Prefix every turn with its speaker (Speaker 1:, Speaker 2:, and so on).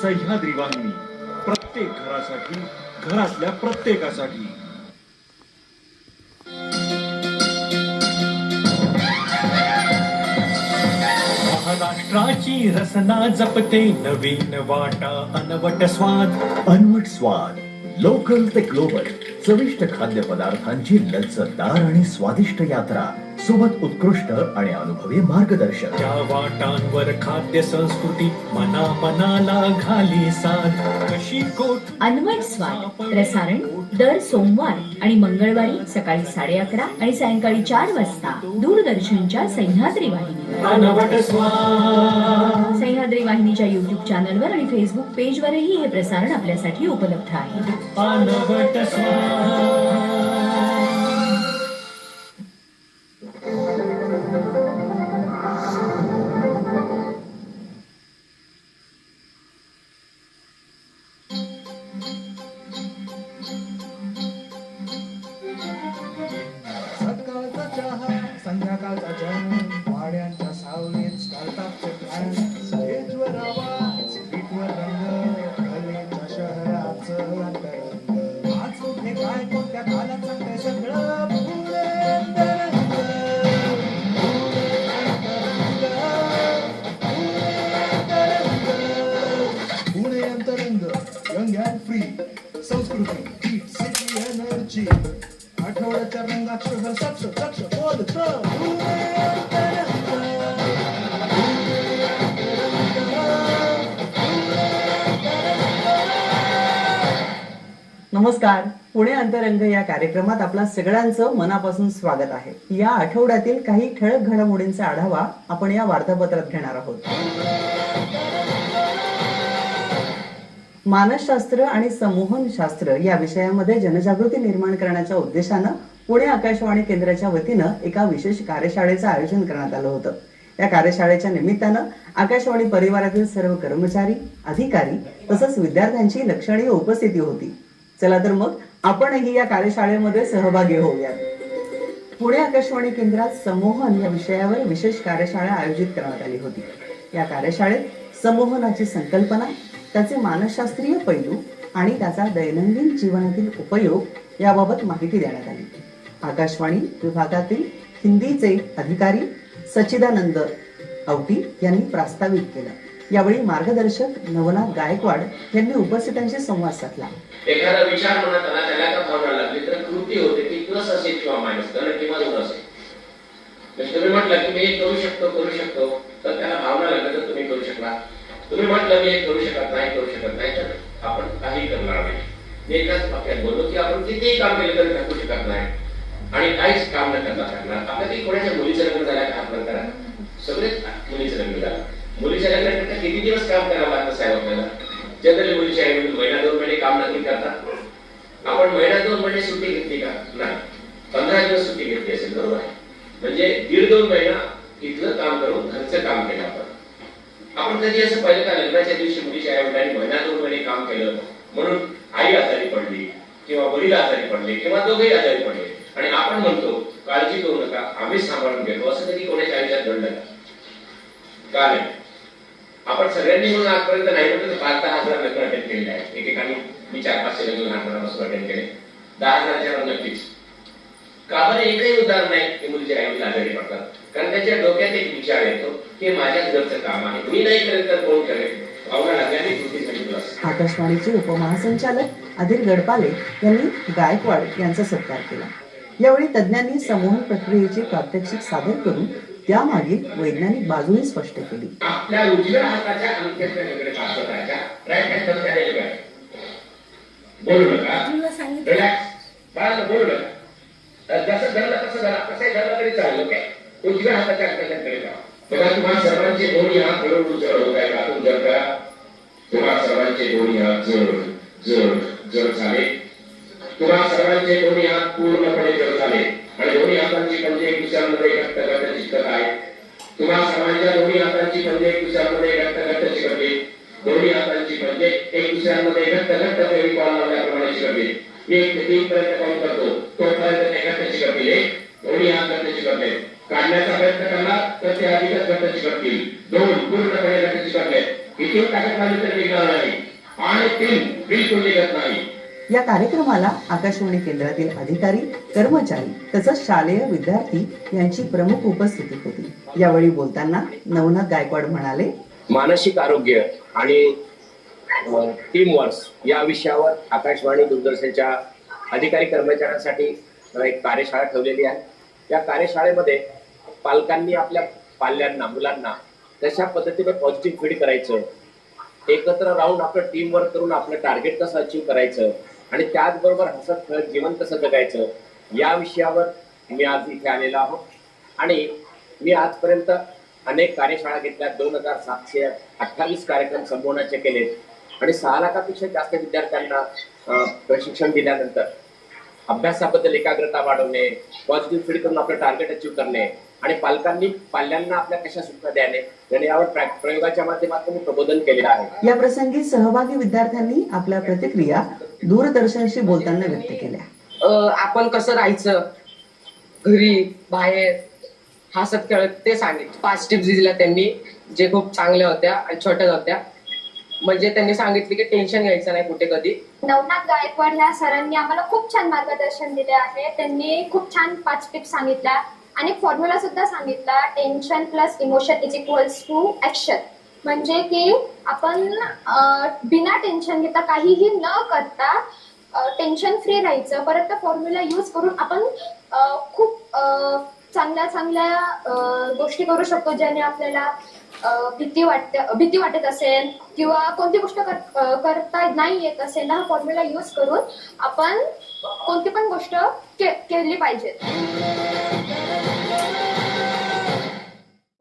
Speaker 1: सह्याद्री वाहिनी, प्रत्येक घरासाठी, घरातल्या प्रत्येकासाठी.
Speaker 2: महाराष्ट्राची रसना जपते नवीन वाटा अनवट स्वाद.
Speaker 3: अनवट स्वाद, लोकल ते ग्लोबल, चविष्ट खाद्य पदार्थांची लज्जतदार आणि स्वादिष्ट यात्रा, सोबत उत्कृष्ट आणि अनुभवी मार्गदर्शक.
Speaker 2: त्या वाटांवर खाद्य संस्कृती मना मनाला घाली साध. कशी कोठ
Speaker 4: अनवट स्वाद प्रसारण दर सोमवार आणि मंगळवारी सकाळी 11:30 आणि सायंकाळी 4 वाजता दूरदर्शनच्या सह्याद्री वाहिनीवर.
Speaker 2: अनवट स्वाद.
Speaker 4: सह्याद्री वाहिनीच्या युट्यूब चॅनलवर आणि फेसबुक पेजवरही हे प्रसारण आपल्यासाठी उपलब्ध आहे.
Speaker 2: अनवट स्वाद.
Speaker 5: सकाळचा चहा संध्याकाळचा जेवण वाड्यांच्या सावलीत स्टार्टअपचे प्लॅन स्टेजवर आवाज स्ट्रीटवर रंग कलेच्या शहराचं अंतरंग आज कुठे काय कोणत्या कालात सांगते सगळं पुणे अंतरंग. पुणे अंतरंग यंग अँड फ्री संस्कृती हीट सिटी एनर्जी आठवड्याच्या रंगात शहर सक्ष सक्ष बोलतं.
Speaker 6: नमस्कार. पुणे अंतरंग या कार्यक्रमात आपल्या सगळ्यांचं मनापासून स्वागत आहे. या आठवड्यातील काही ठळक घडामोडींचा आढावा आपण या वार्तापत्रात घेणार आहोत. मानसशास्त्र आणि संमोहनशास्त्र या विषयामध्ये जनजागृती निर्माण करण्याच्या उद्देशानं पुणे आकाशवाणी केंद्राच्या वतीनं एका विशेष कार्यशाळेचं आयोजन करण्यात आलं होतं. या कार्यशाळेच्या निमित्तानं आकाशवाणी परिवारातील सर्व कर्मचारी, अधिकारी तसंच विद्यार्थ्यांची लक्षणीय उपस्थिती होती. चला तर मग आपणही या कार्यशाळेमध्ये सहभागी होऊयात. पुणे आकाशवाणी केंद्रात संमोहन या विषयावर विशेष कार्यशाळा आयोजित करण्यात आली होती. या कार्यशाळेत संमोहनाची संकल्पना, त्याचे मानसशास्त्रीय पैलू आणि त्याचा दैनंदिन जीवनातील उपयोग याबाबत माहिती देण्यात आली. आकाशवाणी विभागातील हिंदीचे अधिकारी सच्चिदानंद औटी यांनी प्रास्ताविक केलं. यावेळी मार्गदर्शक नवनाथ गायकवाड यांनी उपस्थितांशी संवाद साधला.
Speaker 7: एखादा विचार मनात आला, त्याला का भावना लागली तर कृती होते ती प्लस असेल किंवा मायनस, धन किंवा ऋण असेल. म्हणजे तुम्ही म्हटलं की मी हे करू शकतो तर त्याला भावना लागली तर तुम्ही करू शकला. तुम्ही म्हटलं मी हे करू शकत नाही तर आपण काही करणार नाही. मी एकाच वाक्यात बोललो की आपण कितीही काम केलं तरी थकू शकत नाही आणि काहीच काम न करता शकणार. आपल्या काही कोणाच्या मुलीचं लग्न झालं का आपण करा, सगळेच मुलीचं लग्न झालं. मुलीच्या लग्नाकरता किती दिवस काम करावं लागतं साहेब आपल्याला? जनरली मुलीच्या आई वडील महिना 2 महिने काम नक्की करतात. आपण महिना 2 महिने सुट्टी घेतली का? नाही. 15 दिवस सुट्टी घेतली असेल, बरोबर आहे. म्हणजे 1.5-2 महिना इथलं काम करून घरचं काम केलं आपण कधी असं पाहिलं का लग्नाच्या दिवशी मुलीच्या आई वडिलांनी महिना 2 महिने काम केलं म्हणून आई आजारी पडली किंवा वडील आजारी पडले किंवा दोघेही आजारी पडले आणि आपण म्हणतो काळजी करू नका आम्ही सांभाळून घेतो, असं कधी कोणाच्या आयुष्यात घडलं का? नाही. आपण सगळ्यांनी म्हणून आजपर्यंत नाही म्हटलं तर 5-10,000 लग्न अटेंड केलेले आहेत. एकेकाने मी 400-500 लग्न लहानपणापासून अटेंड केले. 10,000च्या नक्कीच. का बरं एकही उदाहरण नाही की मुलीच्या आई वडील आजारी पडतात? कारण त्याच्या डोक्यात एक विचार येतो की माझ्याच घरचं काम आहे, मी नाही करेल तर कोण करेल? भावना लागल्याने कृतीसाठी प्लस.
Speaker 6: आकाशवाणीचे उपमहासंचालक अधीर गडपाले यांनी गायकवाड यांचा सत्कार केला. यावेळी तज्ज्ञांनी संमोहन प्रक्रियेचे प्रात्यक्षिक सादर करून त्यामागील वैज्ञानिक बाजूही स्पष्ट केली.
Speaker 7: आपल्या उजव्या हाताच्या अंगठ्याकडे पास करायच्या, राईट हँड वर करायला काय? बोलू नका, रिलॅक्स, बाळा बोलू नका. जसं धरलं तसं धरा, कसंही धरलं तरी चालेल. ओके, उजव्या हाताच्या अंगठ्याकडे जावा. बघा तुम्हाला सर्वांचे दोन्ही हात हळूहळू जड होत आहेत. आतून जड करा. तुम्हाला सर्वांचे दोन्ही हात जड जड जड झाले. तुम्हाला सर्वांचे दोन्ही हात पूर्णपणे जड झाले आणि दोन्ही हातांची पंजे एक दुसऱ्यामध्ये घट्ट घट्ट चिकटत आहेत. तुम्हाला सर्वांच्या दोन्ही हातांची पंजे एक दुसऱ्यामध्ये घट्ट घट्ट चिकटली. दोन्ही हातांची पंजे एक दुसऱ्यामध्ये घट्ट घट्ट फेविकॉल लावल्याप्रमाणे चिकटली. मी 1 ते 3 पर्यंत काउंट करतो, तोपर्यंत ते घट्ट चिकटले. दोन्ही हात घट्ट चिकटले. काढण्याचा प्रयत्न करला तर ते अधिकच घट्ट चिकटतील. 2 पूर्णपणे घट्ट चिकटले. इथे ताकद लागली तर निघणार नाही. बिलकुल निघत नाही.
Speaker 6: या कार्यक्रमाला आकाशवाणी केंद्रातील अधिकारी, कर्मचारी तसंच शालेय विद्यार्थी यांची प्रमुख उपस्थिती होती. यावेळी बोलताना नवनाथ गायकवाड म्हणाले,
Speaker 7: मानसिक आरोग्य आणि टीम वर्क या विषयावर आकाशवाणी दूरदर्शनच्या अधिकारी कर्मचाऱ्यांसाठी एक कार्यशाळा ठेवलेली आहे. या कार्यशाळेमध्ये पालकांनी आपल्या पाल्यांना, मुलांना कशा पद्धतीने पॉझिटिव्ह फीड करायचं, एकत्र राहून आपलं टीम वर्क करून आपलं टार्गेट कसं अचीव्ह करायचं आणि त्याचबरोबर हसत खेळत जीवन कसं जगायचं या विषयावर मी आज इथे आलेलो आहोत. आणि मी आजपर्यंत अनेक कार्यशाळा घेतल्या. 2728 कार्यक्रम संबोधनाचे केलेत आणि 6 लाखापेक्षा जास्त विद्यार्थ्यांना प्रशिक्षण दिल्यानंतर अभ्यासाबद्दल एकाग्रता वाढवणे, पॉझिटिव्ह फीड करून आपलं टार्गेट अचीव्ह करणे आणि पाल्यांना आपल्या कशा सूचना द्याने आणि यावर प्रयोगाच्या माध्यमातून प्रबोधन केलेलं आहे.
Speaker 6: या प्रसंगी सहभागी विद्यार्थ्यांनी आपल्या प्रतिक्रिया दूरदर्शनशी बोलताना व्यक्त केल्या.
Speaker 8: आपण कसं राहायचं घरी बाहेर हसत खेळत ते सांगितलं. 5 टिप्स दिल्या त्यांनी जे खूप चांगल्या होत्या आणि छोट्या होत्या. म्हणजे त्यांनी सांगितले की टेन्शन घ्यायचं नाही कुठे कधी.
Speaker 9: नवनाथ गायकवाड ह्या सरांनी आम्हाला खूप छान मार्गदर्शन दिले आहे. त्यांनी खूप छान 5 टिप्स सांगितल्या आणि फॉर्म्युला सुद्धा सांगितला. Tension plus emotion is equals to action. म्हणजे की आपण बिना टेन्शन घेता काहीही न करता टेन्शन फ्री राहायचं. परत त्या फॉर्म्युला यूज करून आपण खूप चांगल्या गोष्टी करू शकतो ज्याने आपल्याला भीती वाटत असेल किंवा कोणती गोष्ट करता नाही येत असेल, हा फॉर्म्युला यूज करून आपण कोणती पण गोष्ट केली पाहिजे.